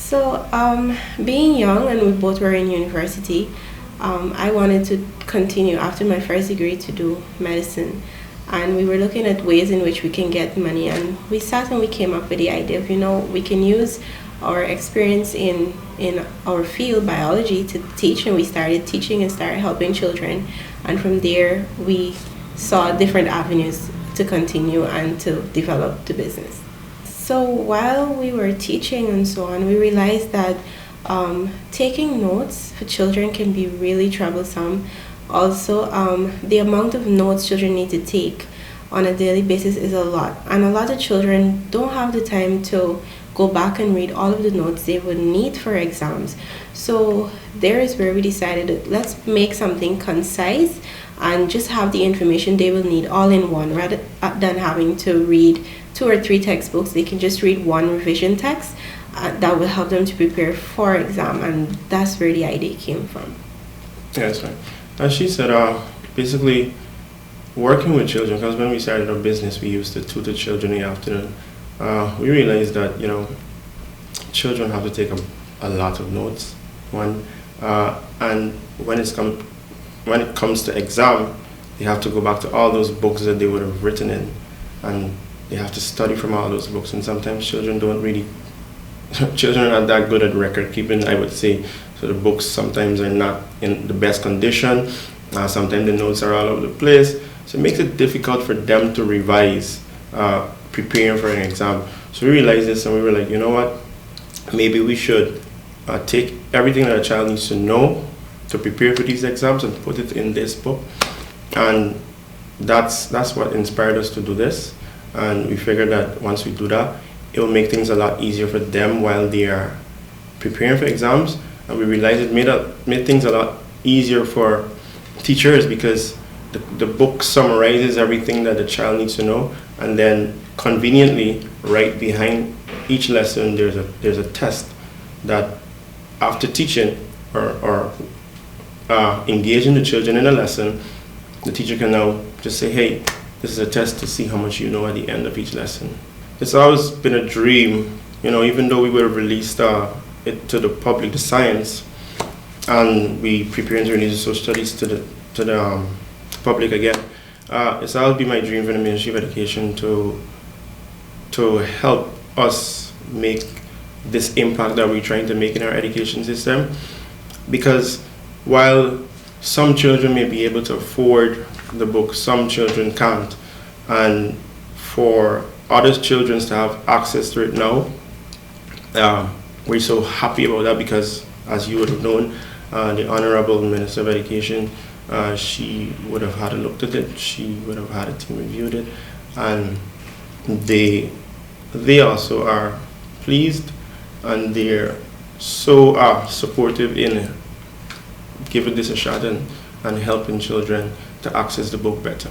Being young and we both were in university, I wanted to continue after my first degree to do medicine. And we were looking at ways in which we can get money. And we sat and we came up with the idea of, we can use our experience in our field, biology, to teach. And we started teaching and started helping children. And from there, we saw different avenues to continue and to develop the business. So while we were teaching and so on, we realized that taking notes for children can be really troublesome. Also, the amount of notes children need to take on a daily basis is a lot. And a lot of children don't have the time to go back and read all of the notes they would need for exams. So there is where we decided that let's make something concise and just have the information they will need all in one, rather than having to read 2 or 3 textbooks. They can just read one revision text that will help them to prepare for exam, and that's where the idea came from. Yeah, that's right. As she said, basically working with children, because when we started our business, we used to tutor children in the afternoon. We realized that, children have to take a lot of notes, and when it comes to exam, they have to go back to all those books that they would have written in, and they have to study from all those books. And sometimes children are not that good at record keeping, I would say. So the books sometimes are not in the best condition. Sometimes the notes are all over the place. So it makes it difficult for them to revise, preparing for an exam. So we realized this and we were like, you know what? Maybe we should take everything that a child needs to know to prepare for these exams and put it in this book. And that's what inspired us to do this. And we figured that once we do that, it will make things a lot easier for them while they are preparing for exams. And we realized it made things a lot easier for teachers, because the book summarizes everything that the child needs to know, and then conveniently right behind each lesson there's a test that after teaching or engaging the children in a lesson, the teacher can now just say, hey, this is a test to see how much you know at the end of each lesson. It's always been a dream, even though we would have released it to the public, the science, and we preparing to release the social studies to the public again. It's always been my dream for the Ministry of Education to help us make this impact that we're trying to make in our education system, because while some children may be able to afford the book, some children can't, and for other children to have access to it now, we're so happy about that, because as you would have known, the Honorable Minister of Education, she would have had a look at it, she would have had a team reviewed it, and they also are pleased, and they're so supportive in giving this a shot and helping children to access the book better.